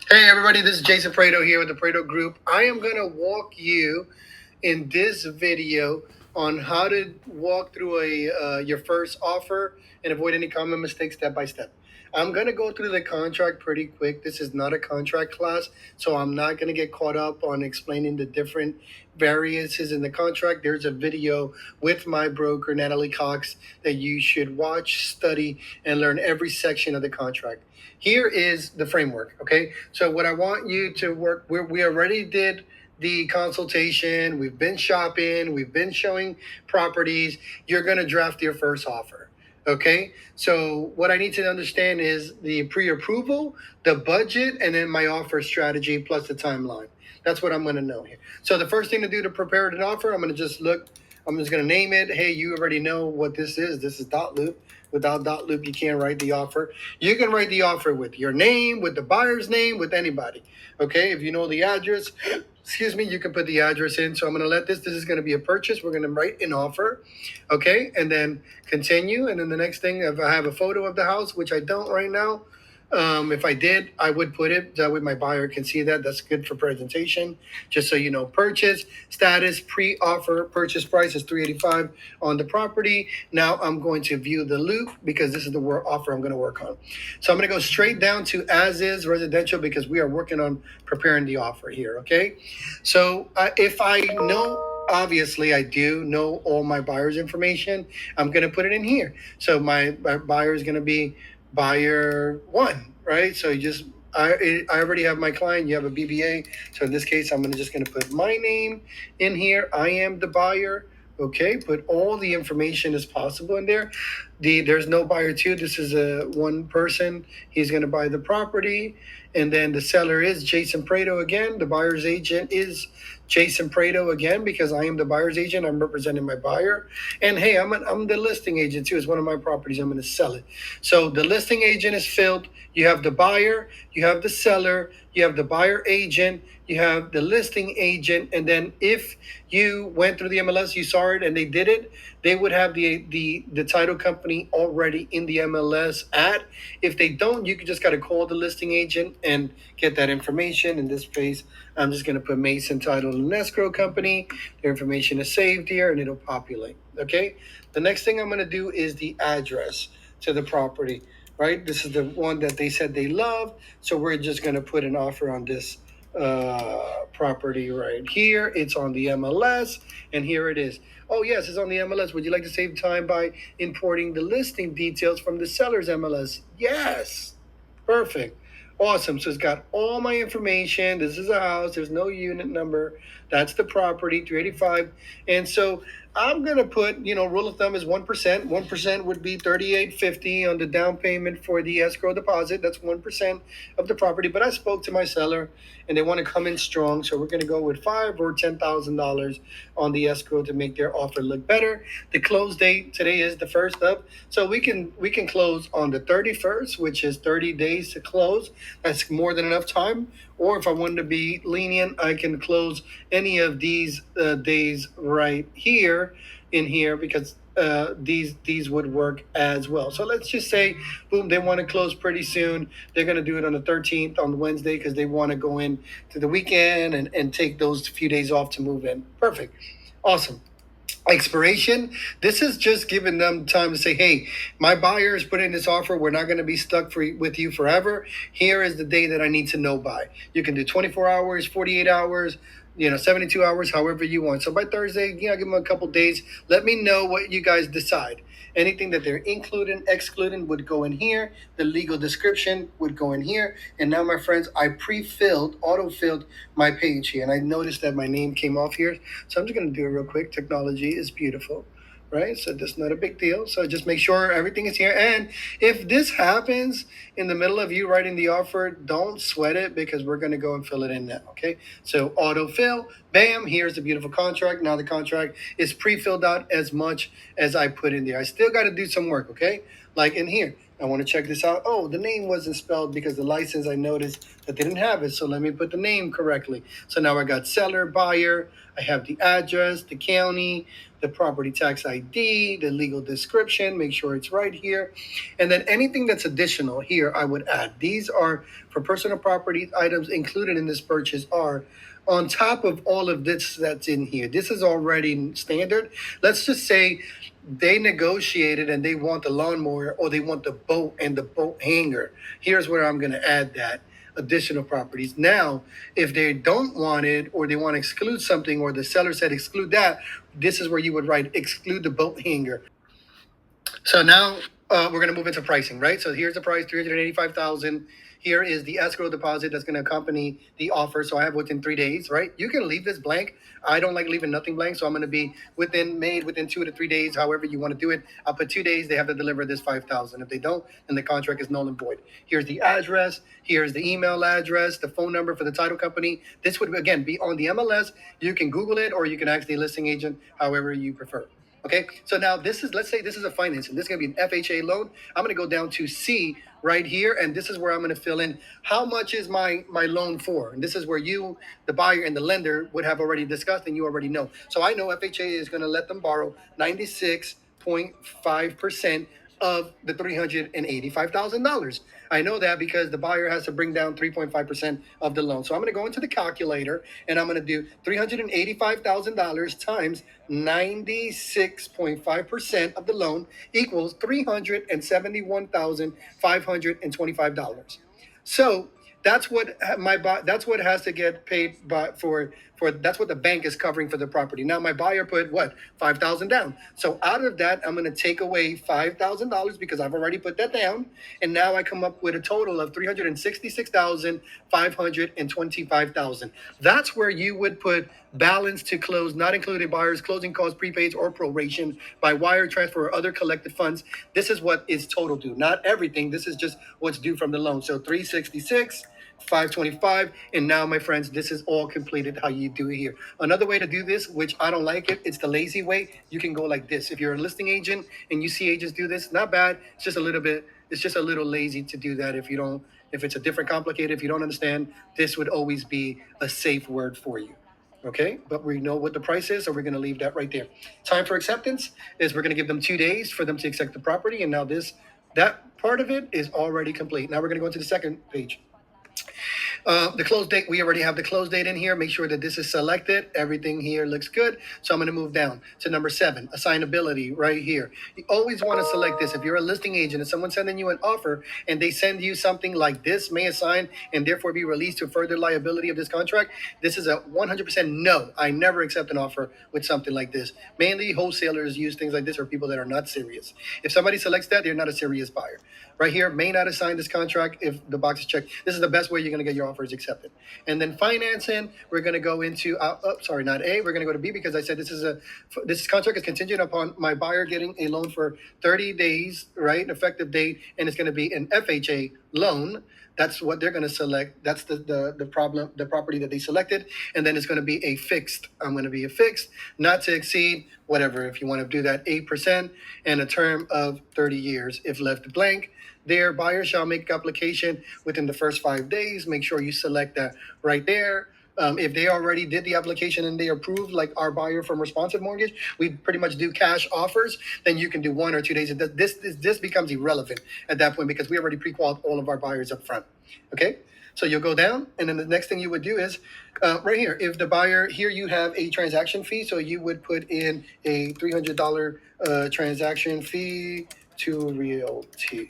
Hey everybody, this is Jason Prado here with the Prado Group. I am going to walk you in this video on how to walk through your first offer and avoid any common mistakes step by step. I'm going to go through the contract pretty quick. This is not a contract class, so I'm not going to get caught up on explaining the different variances in the contract. There's a video with my broker, Natalie Cox, that you should watch, study, and learn every section of the contract. Here is the framework, okay? So, what I want you to work, we already did the consultation, we've been shopping, we've been showing properties. You're going to draft your first offer. Okay, so what I need to understand is the pre approval, the budget, and then my offer strategy plus the timeline. That's what I'm going to know here. So, the first thing to do to prepare an offer, I'm going to just look, I'm just going to name it. Hey, you already know what this is. This is dot loop. Without dot loop, you can't write the offer. You can write the offer with your name, with the buyer's name, with anybody. Okay, if you know the address, excuse me, you can put the address in. So I'm going to let this is going to be a purchase. We're going to write an offer. Okay, and then continue. And then the next thing, if I have a photo of the house, which I don't right now, if I did, I would put it that way my buyer can see that. That's good for presentation. Just so you know, purchase status, pre-offer, purchase price is 385 on the property. Now I'm going to view the loop because this is the offer I'm going to work on. So I'm going to go straight down to as is residential because we are working on preparing the offer here. Okay, so if I know. Obviously, I do know all my buyer's information. I'm going to put it in here. So my buyer is going to be buyer one, right? So you just I already have my client. You have a BBA. So in this case, I'm just going to put my name in here. I am the buyer. Okay, put all the information as possible in there. There's no buyer two. This is a one person. He's going to buy the property, and then the seller is Jason Prado again. The buyer's agent is Jason Prado again because I am the buyer's agent. I'm representing my buyer, and hey, I'm the listing agent too. It's one of my properties. I'm going to sell it. So the listing agent is filled. You have the buyer, you have the seller, you have the buyer agent, you have the listing agent, and then if you went through the MLS, you saw it, and they did it, they would have the title company already in the MLS ad. If they don't, you just got to call the listing agent and get that information. In this case, I'm just going to put Mason Title and Escrow Company. Their information is saved here, and it'll populate. Okay. The next thing I'm going to do is the address to the property. Right. This is the one that they said they love. So we're just going to put an offer on this property right here. It's on the MLS, and here it is. Oh, yes, it's on the MLS. Would you like to save time by importing the listing details from the seller's MLS? Yes. Perfect. Awesome. So it's got all my information. This is a house. There's no unit number. That's the property, 385. And so I'm gonna put, rule of thumb is 1%. 1% would be 3850 on the down payment for the escrow deposit. That's 1% of the property. But I spoke to my seller and they want to come in strong. So we're gonna go with $5,000 or $10,000 on the escrow to make their offer look better. The close date today is the first of, so we can close on the 31st, which is 30 days to close. That's more than enough time. Or if I wanted to be lenient, I can close any of these days right here in here because these would work as well. So let's just say, boom, they want to close pretty soon. They're going to do it on the 13th on Wednesday because they want to go in to the weekend and take those few days off to move in. Perfect. Awesome. Expiration, this is just giving them time to say, hey, my buyer is putting this offer, we're not going to be stuck with you forever. Here is the day that I need to know by. You can do 24 hours, 48 hours, 72 hours, however you want. So by Thursday, give them a couple days. Let me know what you guys decide. Anything that they're including, excluding would go in here. The legal description would go in here. And now, my friends, I pre-filled, auto-filled my page here. And I noticed that my name came off here. So I'm just going to do it real quick. Technology is beautiful, right? So that's not a big deal. So just make sure everything is here. And if this happens in the middle of you writing the offer, don't sweat it because we're going to go and fill it in now. Okay. So auto-fill, bam, here's the beautiful contract. Now the contract is pre-filled out as much as I put in there. I still got to do some work. Okay. Like in here, I want to check this out. Oh, the name wasn't spelled because the license, I noticed that they didn't have it. So let me put the name correctly. So now I got seller, buyer. I have the address, the county, the property tax ID, the legal description. Make sure it's right here. And then anything that's additional here, I would add. These are for personal property items included in this purchase are on top of all of this that's in here. This is already standard. Let's just say they negotiated and they want the lawnmower or they want the boat and the boat hanger. Here's where I'm going to add that additional properties. Now, if they don't want it or they want to exclude something or the seller said exclude that, this is where you would write exclude the boat hanger. So now we're going to move into pricing, right? So here's the price, 385,000. Here is the escrow deposit that's going to accompany the offer. So I have within 3 days, right? You can leave this blank. I don't like leaving nothing blank, so I'm going to be within 2 to 3 days, however you want to do it. I'll put 2 days. They have to deliver this 5,000. If they don't, then the contract is null and void. Here's the address. Here's the email address, the phone number for the title company. This would again be on the MLS. You can Google it, or you can ask the listing agent, however you prefer. Okay, so now this is, let's say this is a financing. This is going to be an FHA loan. I'm going to go down to C right here, and this is where I'm going to fill in how much is my loan for. And this is where you, the buyer and the lender, would have already discussed, and you already know. So I know FHA is going to let them borrow 96.5% of the $385,000. I know that because the buyer has to bring down 3.5% of the loan. So I'm going to go into the calculator and I'm going to do $385,000 times 96.5% of the loan equals $371,525. So that's what that's what has to get paid by for that's what the bank is covering for the property. Now my buyer put what, 5,000 down. So out of that, I'm going to take away $5,000 because I've already put that down, and now I come up with a total of 366,525,000. That's where you would put balance to close, not including buyers, closing costs, prepaids, or proration by wire transfer or other collected funds. This is what is total due, not everything. This is just what's due from the loan. So 366. 525, and now my friends, this is all completed how you do it here. Another way to do this, which I don't like it, it's the lazy way. You can go like this. If you're a listing agent and you see agents do this, not bad. It's just a little lazy to do that. If it's a different complicated, if you don't understand, this would always be a safe word for you. Okay, but we know what the price is, so we're going to leave that right there. Time for acceptance is we're going to give them 2 days for them to accept the property, and now that part of it is already complete. Now we're going to go to the second page. The close date, we already have the close date in here. Make sure that this is selected. Everything here looks good. So I'm going to move down to number 7, assignability right here. You always want to select this. If you're a listing agent and someone's sending you an offer and they send you something like this, may assign and therefore be released to further liability of this contract, this is a 100% no. I never accept an offer with something like this. Mainly wholesalers use things like this or people that are not serious. If somebody selects that, they're not a serious buyer. Right here, may not assign this contract if the box is checked. This is the best way you're going to get your offers accepted. And then financing, we're going to go into, not A, we're going to go to B because I said this contract is contingent upon my buyer getting a loan for 30 days, right, effective date, and it's going to be an FHA loan. That's what they're going to select. That's the property that they selected. And then it's going to be a fixed. I'm going to be a fixed, not to exceed, whatever, if you want to do that, 8%, and a term of 30 years. If left blank, their buyer shall make application within the first 5 days. Make sure you select that right there. If they already did the application and they approved, like our buyer from Responsive Mortgage, we pretty much do cash offers. Then you can do 1 or 2 days. This becomes irrelevant at that point because we already pre-qualified all of our buyers up front. Okay, so you'll go down, and then the next thing you would do is right here. If the buyer here, you have a transaction fee, so you would put in a $300 transaction fee to Realty.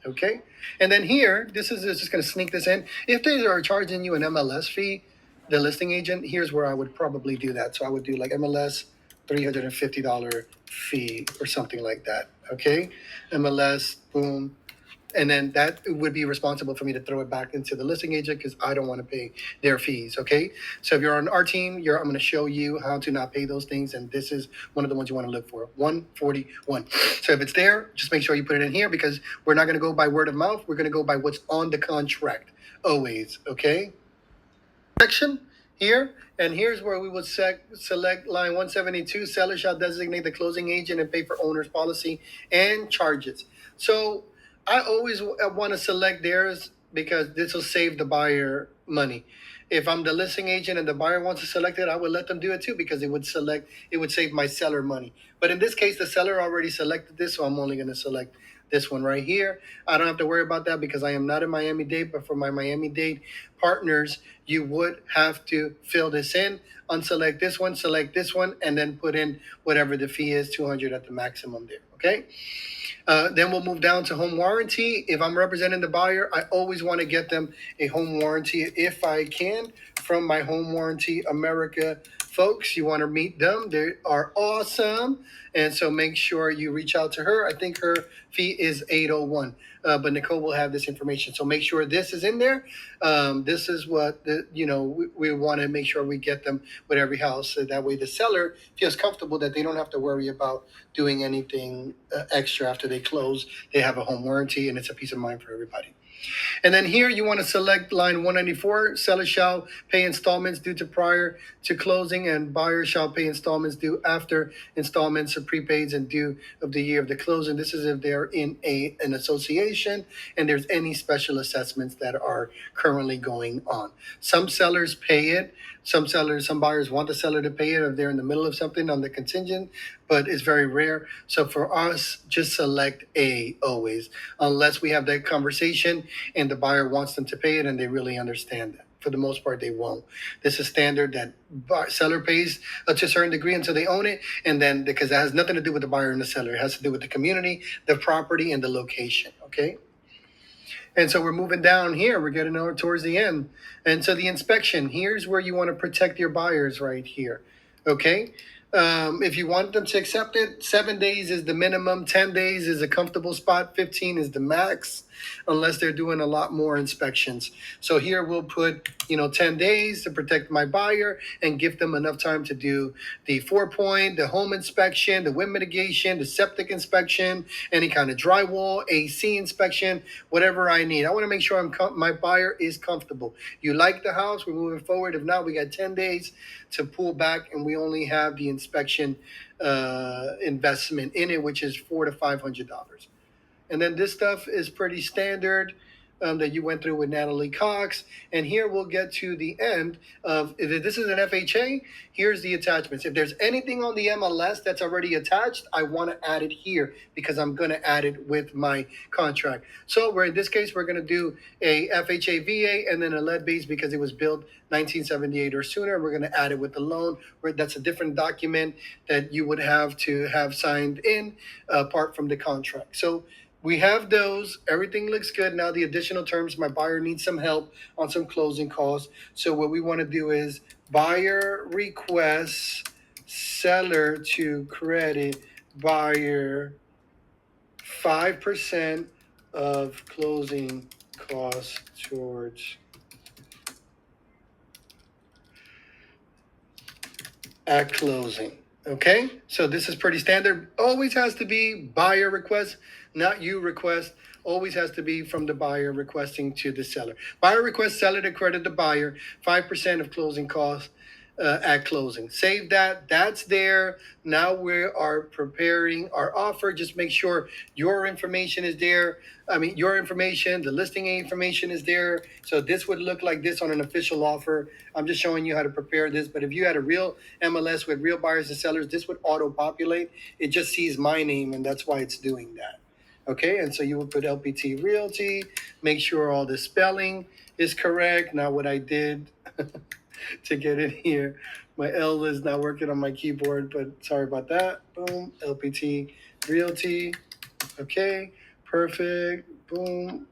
Okay, and then here, this is just going to sneak this in. If they are charging you an MLS fee, the listing agent, here's where I would probably do that. So I would do like MLS $350 fee or something like that. Okay, MLS, boom. And then that would be responsible for me to throw it back into the listing agent because I don't want to pay their fees. Okay. So if you're on our team, I'm going to show you how to not pay those things. And this is one of the ones you want to look for, 141. So if it's there, just make sure you put it in here because we're not going to go by word of mouth. We're going to go by what's on the contract always. Okay. Section here, and here's where we would select line 172. Seller shall designate the closing agent and pay for owner's policy and charges. So I always want to select theirs because this will save the buyer money. If I'm the listing agent and the buyer wants to select it, I would let them do it too because it would save my seller money. But in this case, the seller already selected this, so I'm only going to select this one right here. I don't have to worry about that because I am not in Miami-Dade, but for my Miami-Dade partners, you would have to fill this in, unselect this one, select this one, and then put in whatever the fee is, 200 at the maximum there. Okay. Then we'll move down to home warranty. If I'm representing the buyer, I always want to get them a home warranty if I can from my Home Warranty America folks. You want to meet them. They are awesome. And so make sure you reach out to her. I think her fee is 801. But Nicole will have this information. So make sure this is in there. This is what we want to make sure we get them with every house. So that way the seller feels comfortable that they don't have to worry about doing anything extra after they close. They have a home warranty, and it's a peace of mind for everybody. And then here you want to select line 194, seller shall pay installments due to prior to closing, and buyer shall pay installments due after installments of prepaids and due of the year of the closing. This is if they're in an association and there's any special assessments that are currently going on. Some sellers pay it. Some buyers want the seller to pay it if they're in the middle of something on the contingent, but it's very rare. So for us, just select A always, unless we have that conversation and the buyer wants them to pay it and they really understand that. For the most part, they won't. This is standard that seller pays to a certain degree until they own it, and then because that has nothing to do with the buyer and the seller, it has to do with the community, the property, and the location. Okay. And so we're moving down here. We're getting over towards the end. And so the inspection, here's where you want to protect your buyers right here. Okay. If you want them to accept it, 7 days is the minimum, 10 days is a comfortable spot, 15 is the max, unless they're doing a lot more inspections. So here we'll put, 10 days to protect my buyer and give them enough time to do the 4-point, the home inspection, the wind mitigation, the septic inspection, any kind of drywall, AC inspection, whatever I need. I want to make sure my buyer is comfortable. You like the house, we're moving forward. If not, we got 10 days to pull back, and we only have the inspection investment in it, which is $400 to $500. And then this stuff is pretty standard that you went through with Natalie Cox. And here we'll get to the end of, if this is an FHA, here's the attachments. If there's anything on the MLS that's already attached, I want to add it here because I'm going to add it with my contract. So in this case, we're going to do a FHA VA and then a lead base because it was built 1978 or sooner. We're going to add it with the loan. That's a different document that you would have to have signed in apart from the contract. So we have those. Everything looks good. Now the additional terms, my buyer needs some help on some closing costs. So what we want to do is buyer requests seller to credit buyer 5% of closing costs towards at closing. Okay, so this is pretty standard. Always has to be buyer request, not you request. Always has to be from the buyer requesting to the seller. Buyer requests seller to credit the buyer 5% of closing costs at closing. Save that. That's there. Now we are preparing our offer. Just make sure your information is there. Your information, the listing information is there. So this would look like this on an official offer. I'm just showing you how to prepare this. But if you had a real MLS with real buyers and sellers, this would auto-populate. It just sees my name, and that's why it's doing that. Okay, and so you would put LPT Realty. Make sure all the spelling is correct. Now what I did to get it here, my L is not working on my keyboard, but sorry about that. Boom, LPT Realty. Okay, perfect. Boom.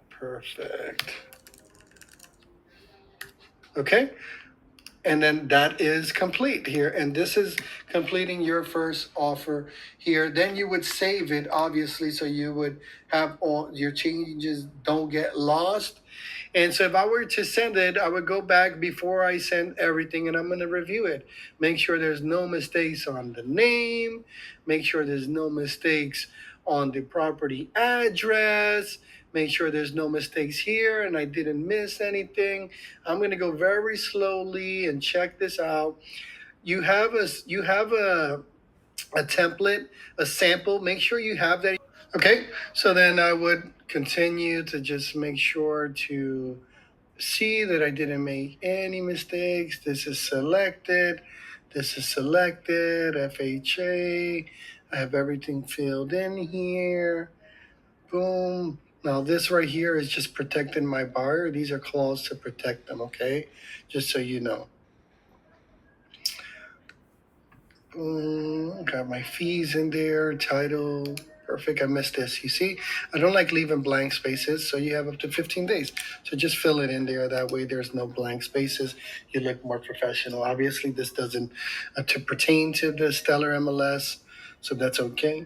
Perfect. Okay. And then that is complete here. And this is completing your first offer here. Then you would save it, obviously, so you would have all your changes don't get lost. And so if I were to send it, I would go back before I send everything and I'm going to review it. Make sure there's no mistakes on the name. Make sure there's no mistakes on the property address. Make sure there's no mistakes here and I didn't miss anything. I'm going to go very slowly and check this out. You have a a template, a sample. Make sure you have that. Okay, so then I would continue to just make sure to see that I didn't make any mistakes. This is selected. This is selected. FHA. I have everything filled in here. Boom. Now this right here is just protecting my buyer. These are clauses to protect them, okay? Just so you know. Boom. Got my fees in there, title. Perfect. I missed this. You see, I don't like leaving blank spaces, so you have up to 15 days. So just fill it in there. That way there's no blank spaces. You look more professional. Obviously, this doesn't to pertain to the Stellar MLS, so that's okay.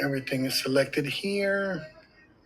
Everything is selected here.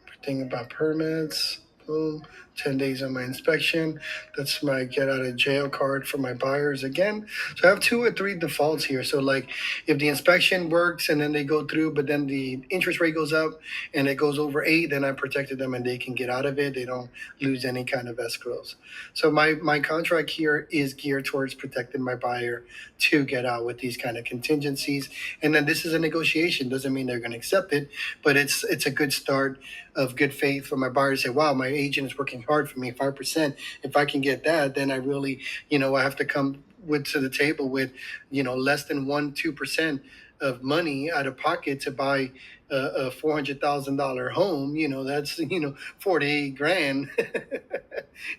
Everything about permits. Boom. 10 days on my inspection. That's my get out of jail card for my buyers again. So I have 2 or 3 defaults here. So like if the inspection works and then they go through, but then the interest rate goes up and it goes over 8, then I protected them and they can get out of it. They don't lose any kind of escrows. So my contract here is geared towards protecting my buyer to get out with these kind of contingencies. And then this is a negotiation. Doesn't mean they're going to accept it, but it's a good start of good faith for my buyer to say, wow, my agent is working hard for me, 5%. If I can get that, then I really, I have to come to the table with, less than 2% of money out of pocket to buy a $400,000 home. That's 48 grand.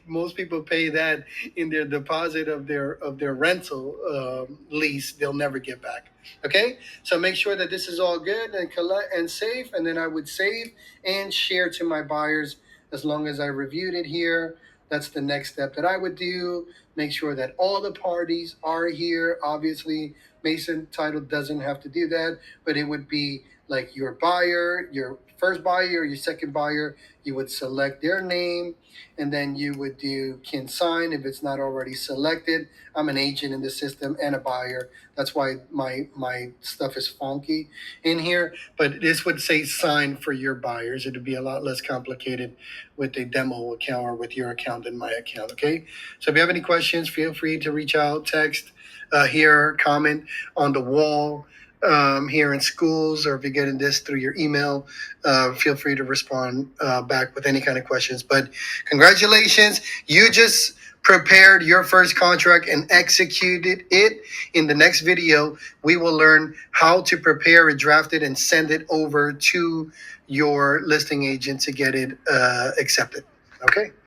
Most people pay that in their deposit of their rental lease. They'll never get back. Okay, so make sure that this is all good and collect and save, and then I would save and share to my buyers as long as I reviewed it here. That's the next step that I would do. Make sure that all the parties are here. Obviously, Mason Title doesn't have to do that, but it would be like your buyer, your first buyer, your second buyer. You would select their name, and then you would do can sign if it's not already selected. I'm an agent in the system and a buyer. That's why my stuff is funky in here. But this would say sign for your buyers. It would be a lot less complicated with a demo account or with your account than my account. Okay. So if you have any questions, feel free to reach out, text, here, comment on the wall. Here in schools, or if you're getting this through your email, feel free to respond back with any kind of questions. But congratulations, you just prepared your first contract and executed it. In the next video, we will learn how to prepare it, draft it, and send it over to your listing agent to get it accepted. Okay.